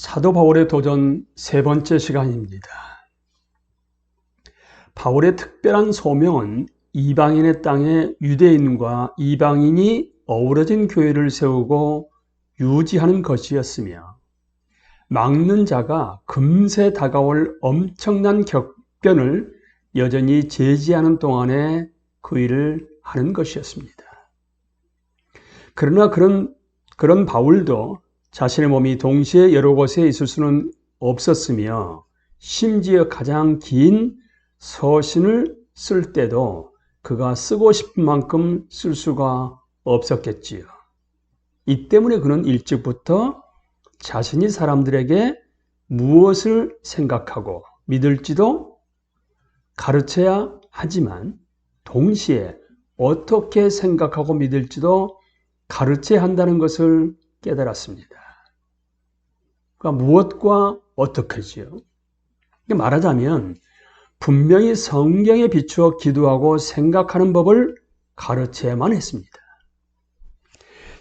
사도 바울의 도전 세 번째 시간입니다. 바울의 특별한 소명은 이방인의 땅에 유대인과 이방인이 어우러진 교회를 세우고 유지하는 것이었으며, 막는 자가 금세 다가올 엄청난 격변을 여전히 제지하는 동안에 그 일을 하는 것이었습니다. 그러나 그런 바울도 자신의 몸이 동시에 여러 곳에 있을 수는 없었으며, 심지어 가장 긴 서신을 쓸 때도 그가 쓰고 싶은 만큼 쓸 수가 없었겠지요. 이 때문에 그는 일찍부터 자신이 사람들에게 무엇을 생각하고 믿을지도 가르쳐야 하지만, 동시에 어떻게 생각하고 믿을지도 가르쳐야 한다는 것을 깨달았습니다. 그러니까 무엇과 어떻게지요? 말하자면 분명히 성경에 비추어 기도하고 생각하는 법을 가르쳐야만 했습니다.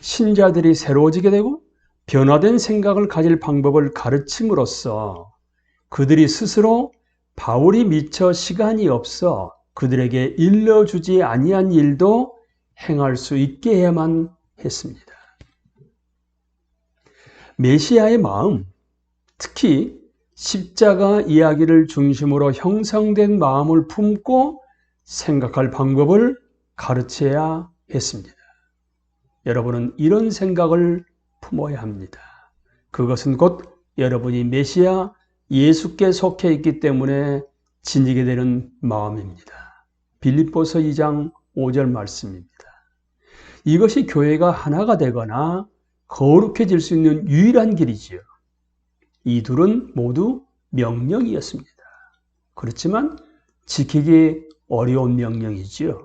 신자들이 새로워지게 되고 변화된 생각을 가질 방법을 가르침으로써 그들이 스스로 바울이 미처 시간이 없어 그들에게 일러주지 아니한 일도 행할 수 있게 해야만 했습니다. 메시아의 마음, 특히 십자가 이야기를 중심으로 형성된 마음을 품고 생각할 방법을 가르쳐야 했습니다. 여러분은 이런 생각을 품어야 합니다. 그것은 곧 여러분이 메시아 예수께 속해 있기 때문에 지니게 되는 마음입니다. 빌립보서 2장 5절 말씀입니다. 이것이 교회가 하나가 되거나 거룩해질 수 있는 유일한 길이지요. 이 둘은 모두 명령이었습니다. 그렇지만 지키기 어려운 명령이지요.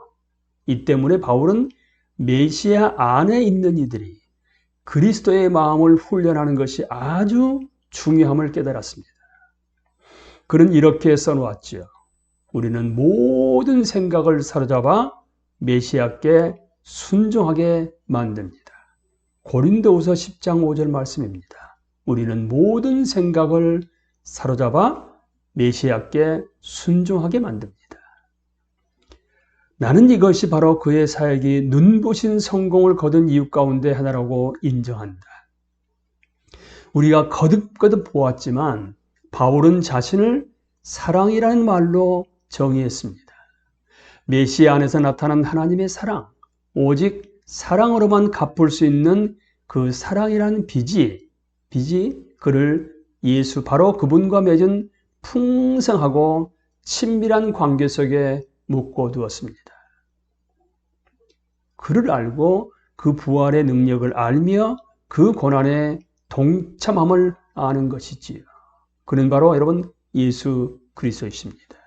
이 때문에 바울은 메시아 안에 있는 이들이 그리스도의 마음을 훈련하는 것이 아주 중요함을 깨달았습니다. 그는 이렇게 써놓았지요. 우리는 모든 생각을 사로잡아 메시아께 순종하게 만듭니다. 고린도후서 10장 5절 말씀입니다. 우리는 모든 생각을 사로잡아 메시아께 순종하게 만듭니다. 나는 이것이 바로 그의 사역이 눈부신 성공을 거둔 이유 가운데 하나라고 인정한다. 우리가 거듭거듭 보았지만 바울은 자신을 사랑이라는 말로 정의했습니다. 메시아 안에서 나타난 하나님의 사랑, 오직 사랑으로만 갚을 수 있는 그 사랑이라는 빚이 그를 예수, 바로 그분과 맺은 풍성하고 친밀한 관계 속에 묶어두었습니다. 그를 알고 그 부활의 능력을 알며 그 고난에 동참함을 아는 것이지요. 그는 바로 여러분 예수 그리스도이십니다.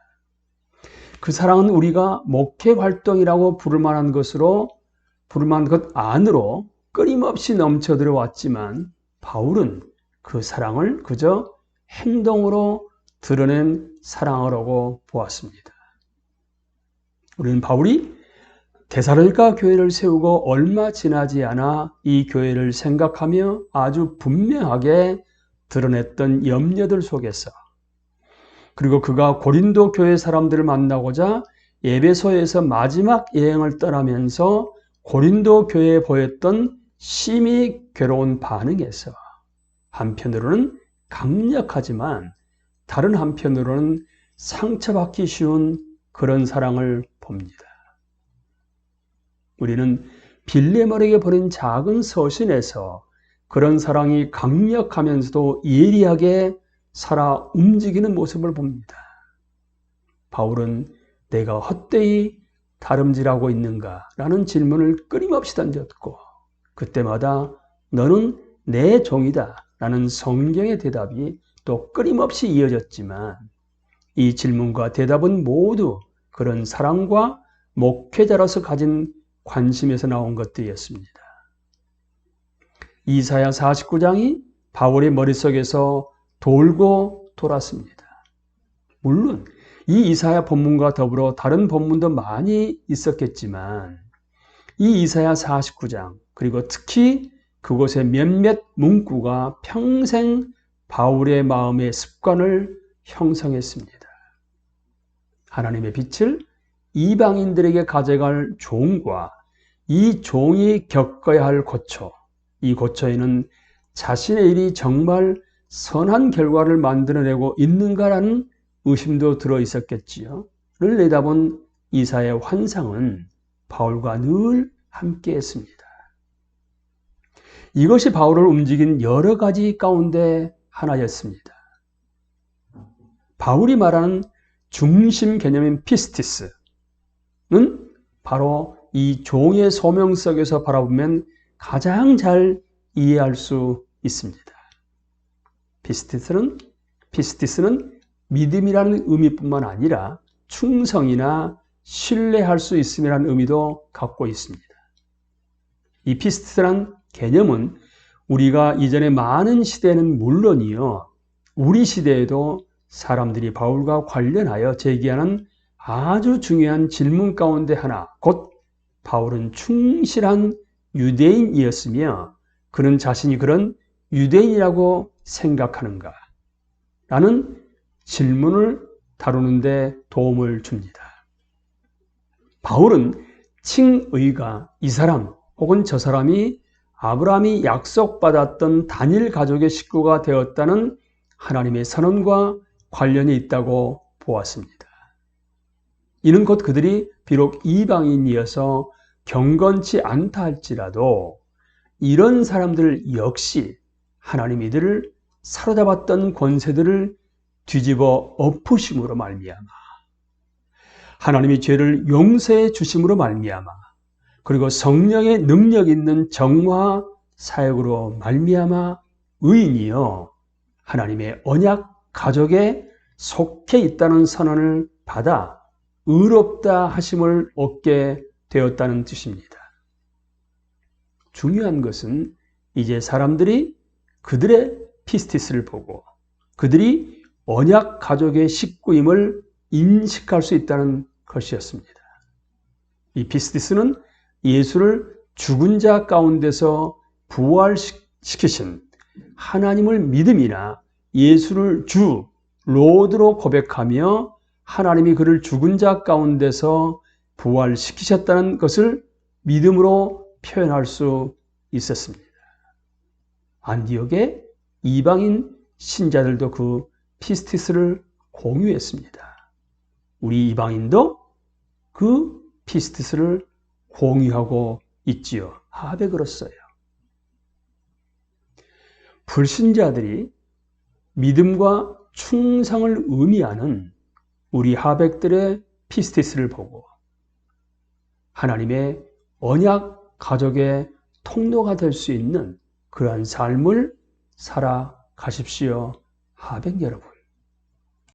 그 사랑은 우리가 목회 활동이라고 부를 만한 것 안으로 끊임없이 넘쳐 들어왔지만, 바울은 그 사랑을 그저 행동으로 드러낸 사랑으로고 보았습니다. 우리는 바울이 데살로니가 교회를 세우고 얼마 지나지 않아 이 교회를 생각하며 아주 분명하게 드러냈던 염려들 속에서, 그리고 그가 고린도 교회 사람들을 만나고자 에베소에서 마지막 여행을 떠나면서 고린도 교회에 보였던 심히 괴로운 반응에서 한편으로는 강력하지만 다른 한편으로는 상처받기 쉬운 그런 사랑을 봅니다. 우리는 빌레몬에게 보낸 작은 서신에서 그런 사랑이 강력하면서도 예리하게 살아 움직이는 모습을 봅니다. 바울은 내가 헛되이 다름질하고 있는가? 라는 질문을 끊임없이 던졌고, 그때마다 너는 내 종이다 라는 성경의 대답이 또 끊임없이 이어졌지만, 이 질문과 대답은 모두 그런 사랑과 목회자로서 가진 관심에서 나온 것들이었습니다. 이사야 49장이 바울의 머릿속에서 돌고 돌았습니다. 물론 이 이사야 본문과 더불어 다른 본문도 많이 있었겠지만, 이 이사야 49장, 그리고 특히 그곳의 몇몇 문구가 평생 바울의 마음의 습관을 형성했습니다. 하나님의 빛을 이방인들에게 가져갈 종과 이 종이 겪어야 할 고초, 이 고초에는 자신의 일이 정말 선한 결과를 만들어내고 있는가라는 의심도 들어 있었겠지요. 를 내다본 이사의 환상은 바울과 늘 함께 했습니다. 이것이 바울을 움직인 여러 가지 가운데 하나였습니다. 바울이 말하는 중심 개념인 피스티스는 바로 이 종의 소명 속에서 바라보면 가장 잘 이해할 수 있습니다. 피스티스는 믿음이라는 의미뿐만 아니라 충성이나 신뢰할 수 있음이라는 의미도 갖고 있습니다. 이 피스티스란 개념은 우리가 이전의 많은 시대에는 물론이요, 우리 시대에도 사람들이 바울과 관련하여 제기하는 아주 중요한 질문 가운데 하나, 곧 바울은 충실한 유대인이었으며 그는 자신이 그런 유대인이라고 생각하는가? 라는 질문을 다루는데 도움을 줍니다. 바울은 칭의가 이 사람 혹은 저 사람이 아브라함이 약속받았던 단일 가족의 식구가 되었다는 하나님의 선언과 관련이 있다고 보았습니다. 이는 곧 그들이 비록 이방인이어서 경건치 않다 할지라도 이런 사람들 역시 하나님이 이들을 사로잡았던 권세들을 뒤집어 엎으심으로 말미암아, 하나님이 죄를 용서해 주심으로 말미암아, 그리고 성령의 능력 있는 정화 사역으로 말미암아 의인이여 하나님의 언약 가족에 속해 있다는 선언을 받아 의롭다 하심을 얻게 되었다는 뜻입니다. 중요한 것은 이제 사람들이 그들의 피스티스를 보고 그들이 언약 가족의 식구임을 인식할 수 있다는 것이었습니다. 이 피스티스는 예수를 죽은 자 가운데서 부활시키신 하나님을 믿음이나 예수를 주, 로드로 고백하며 하나님이 그를 죽은 자 가운데서 부활시키셨다는 것을 믿음으로 표현할 수 있었습니다. 안디옥의 이방인 신자들도 그 피스티스를 공유했습니다. 우리 이방인도 그 피스티스를 공유하고 있지요. 하백으로써요. 불신자들이 믿음과 충성을 의미하는 우리 하백들의 피스티스를 보고 하나님의 언약 가족의 통로가 될 수 있는 그러한 삶을 살아가십시오. 하백 여러분.